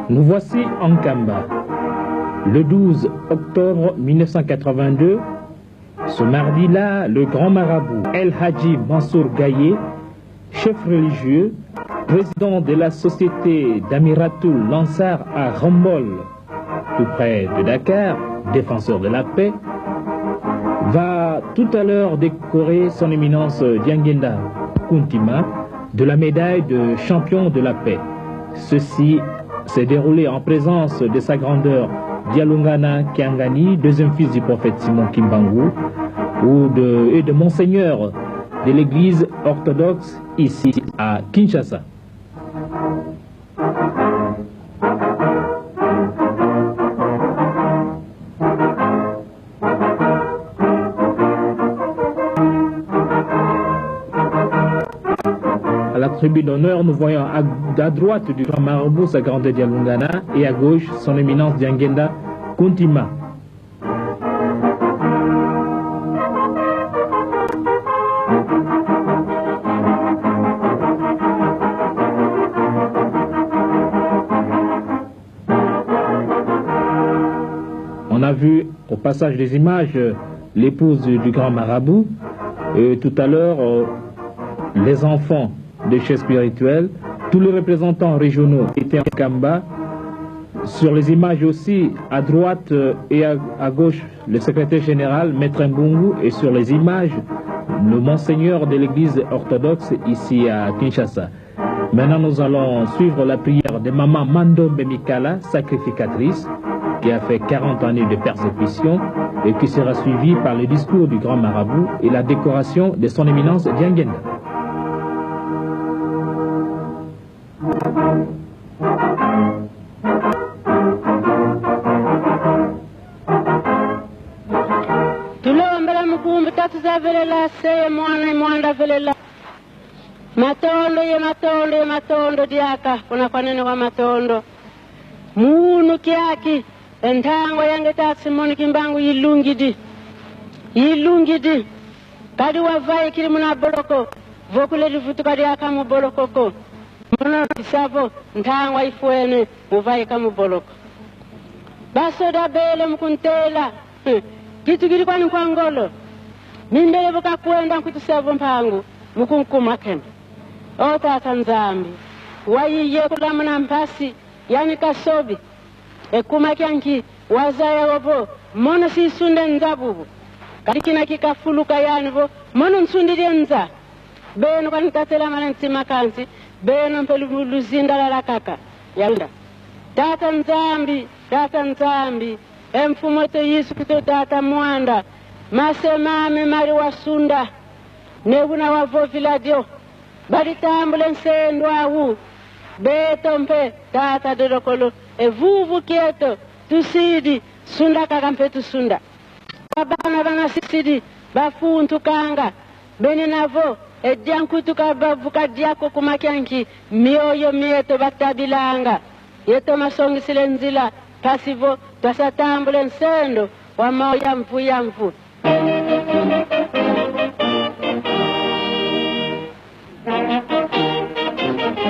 Nous voici en Kamba, le 12 octobre 1982. Ce mardi-là, le grand marabout El Hadji Mansour Gaye, chef religieux, président de la société d'Amiratul Lansar à Rambol, tout près de Dakar, défenseur de la paix, va tout à l'heure décorer son éminence Diangenda Kountima de la médaille de champion de la paix. Ceci s'est déroulé en présence de sa grandeur Dialungana Kiangani, deuxième fils du prophète Simon Kimbangu, et de Monseigneur de l'église orthodoxe ici à Kinshasa. À la tribune d'honneur, nous voyons à droite du grand marabout sa grandeur Dialungana et à gauche son éminence Diangenda Kountima. On a vu au passage des images l'épouse du grand marabout et tout à l'heure les enfants des chefs spirituels, tous les représentants régionaux étaient en Kamba. Sur les images aussi, à droite et à gauche, le secrétaire général, Maître Mbungu, et sur les images, le monseigneur de l'église orthodoxe ici à Kinshasa. Maintenant, nous allons suivre la prière de Maman Mandombe Mikala, sacrificatrice, qui a fait 40 années de persécution et qui sera suivie par le discours du grand marabout et la décoration de son éminence Diangenda. Matondo diaka kuna kwanene wa matondo munu kiaki entango yange taksi Simon Kimbangu yilungidi kadi wavai kiri muna boloko vokule difutu kadi akamu boloko ko muna kisavo ntango ifuene muvai kamu boloko baso da bele mkuntela kitu kiri kwani kwa ngolo mimbele buka kuenda nkutusavo mpangu mukunkuma kembe o tata nzambi wayiye kulamana mpasi yani kasobi ekuma kyanki wazaya wobo mono si sunde nzabubu kadikina kikafuluka yani bo mono nsundire nza beno kwanikatela manenti makansi beno mpelu luzinda la kaka yanda tata nzambi emfumoto Yesu kuto tata mwanda masemame mari wasunda nebuna wavoviladio baritambule nsendo ahu betompe tata dorokolo evuvu kieto tusidi sunda kakampe tusunda babana bana sisidi bafuntu kanga bene navo edyankutu kabavuka diako kumakyanki mioyo mieto batabilanga yeto masongisile nzila pasivo twasatambule nsendo wa moya mvu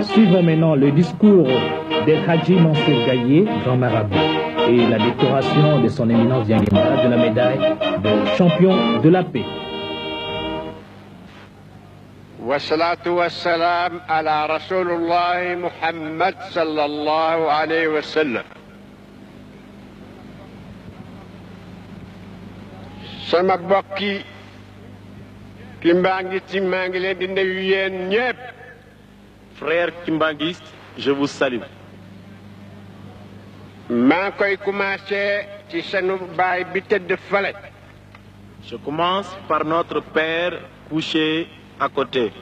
Suivons maintenant le discours d'El Hadji Mansour Gaye, grand marabout, et la décoration de son éminence Diangenda de la médaille de champion de la paix. Wassalatu wassalam ala Rasulullah Muhammad sallallahu alayhi wa sallam. Sama bokki Kimbanguiste maa ngi leen di nuyu yéen ñépp. Frères kimbanguistes, je vous salue. maa ngi koy commencé ci sunu baay bi tëdd fale. Je commence par notre père couché à côté.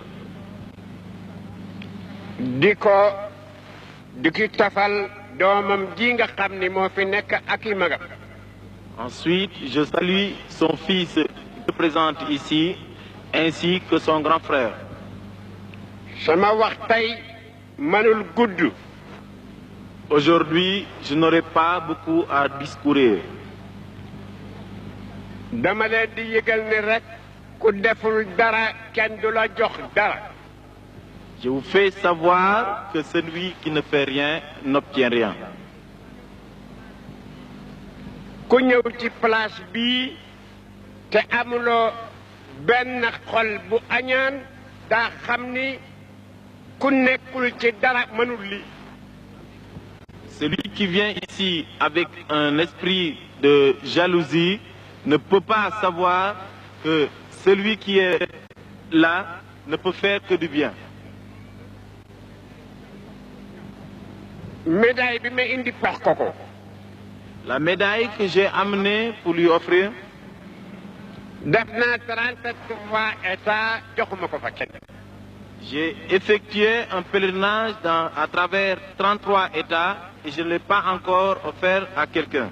di ki tafal doomam ji nga xam ni moo fi nekk ak i magam. Ensuite, je salue son fils qui présente ici, ainsi que son grand frère. sama wax tey mënul gudd. Aujourd'hui, je n'aurai pas beaucoup à discourir. dama leen di yëgal ne rek ku deful dara kenn du la jox dara. Je vous fais savoir que celui qui ne fait rien n'obtient rien. ku ñëw ci place bii te amuloo benn xol bu añaan daa xam ni ku nekkul ci dara mënul li. Celui qui vient ici avec un esprit de jalousie ne peut pas savoir que celui qui est là ne peut faire que du bien. Médaille bi ma indi jox ko ko. La médaille que j'ai amenée pour lui offrir, def naa 37 fois état joxuma ko fa kenn. j'ai effectué un pèlerinage à travers 33 États et je ne l'ai pas encore offert à quelqu'un.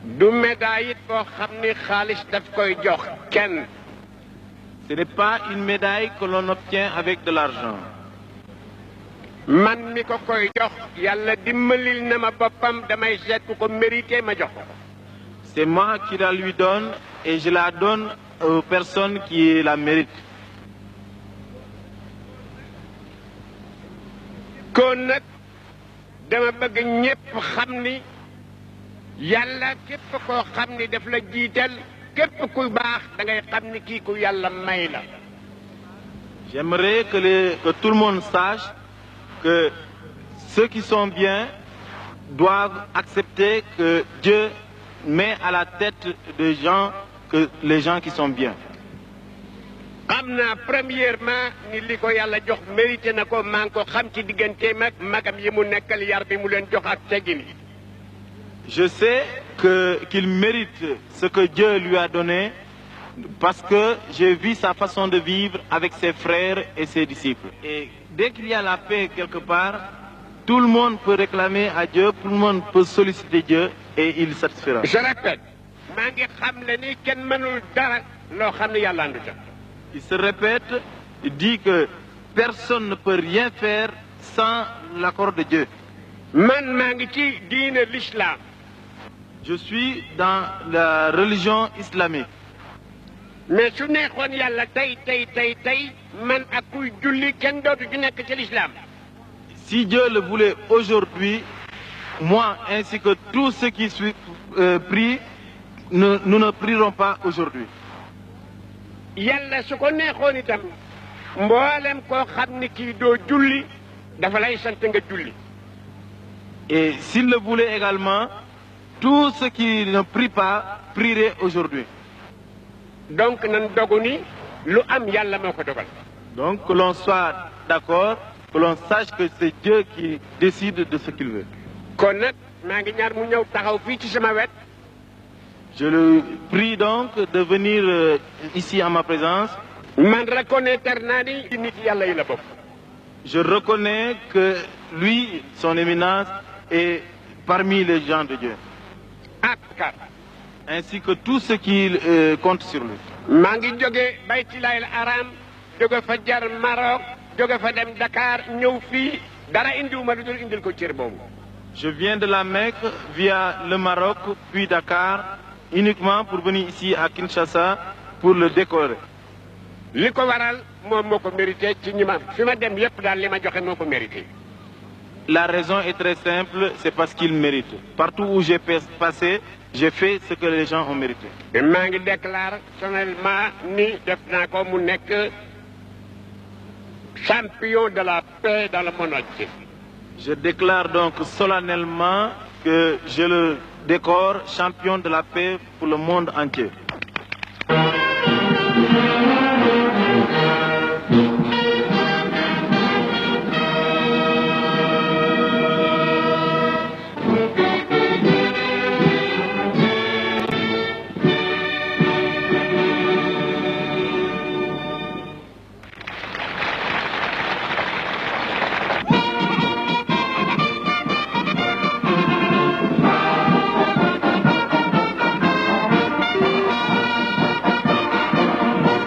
du médaille it boo xam ni xaalis daf koy jox kenn. Ce n'est pas une médaille que l'on obtient avec de l'argent. man mi ko koy jox yàlla dimbalil na ma boppam damay seet ku ko mérité ma jox ko. C'est moi qui la lui donne et je la donne aux personnes qui la méritent. kon nag dama bëgg ñépp xam ni yàlla képp koo xam ni daf la jiital képp kuy baax da ngay xam ni kii ku yàlla may la. J'aimerais que tout le monde sache que ceux qui sont bien doivent accepter que Dieu met à la tête des gens que les gens qui sont bien. xam naa premièrement ni li ko yàlla jox mérité na ko maa ngi ko xam ci digganteem ak magam yi mu nekkal yar bi mu leen jox ak teggin yi. Je sais qu'il mérite ce que Dieu lui a donné parce que j'ai vu sa façon de vivre avec ses frères et ses disciples. Et dès qu'il y a la paix quelque part, tout le monde peut réclamer à Dieu, tout le monde peut solliciter Dieu et il satisfera. Je répète, maa ngi xam le ni kenn mënul dara loo xam ne yàlla andu ca. Il se répète, il dit que personne ne peut rien faire sans l'accord de Dieu. man maa ngi ci diine l'islam. Je suis dans la religion islamique. mais su neexoon yàlla tey man ak kuy julli kenn dootu ci nekk ci l'islam. Si Dieu le voulait aujourd'hui, moi ainsi que tous ceux qui prient, nous ne prierons pas aujourd'hui. yàlla su ko neexoon itam mboolem koo xam ni kii doo julli dafa lay sant nga julli. Et s'il le voulait également, tous ceux qui ne prient pas prieraient aujourd'hui. donc nan dogu ni lu am yàlla moo ko dogal. Donc que l'on soit d'accord, que l'on sache que c'est Dieu qui décide de ce qu'il veut. kon nag maa ngi ñaar mu ñëw taxaw fii ci sama wet. Je le prie donc de venir ici en ma présence. man reconnaître naa ni ci nit yàlla yi la bokk. Je reconnais que lui, son éminence, est parmi les gens de Dieu. ak Ainsi que tous ceux qui comptent sur lui. maa ngi jóge baytilaayil aram jóge fa jar Maroc jóge fa dem Dakar ñëw fii dara indiwuma lu dul indil ko cër boobu. Je viens de la Mecque via le Maroc, puis Dakar, uniquement pour venir ici à Kinshasa pour le décorer. li ko waral moom moo ko mérité ci ñi ma fi ma dem yépp daal li ma joxe moo ko mérité. La raison est très simple, c'est parce qu'il mérite. Partout où j'ai passé, j'ai fait ce que les gens ont mérité. te maa ngi déclare solennellement ni def naa ko mu nekk champion de la paix dans le monde entier. Je déclare donc solennellement que je le décore champion de la paix pour le monde entier.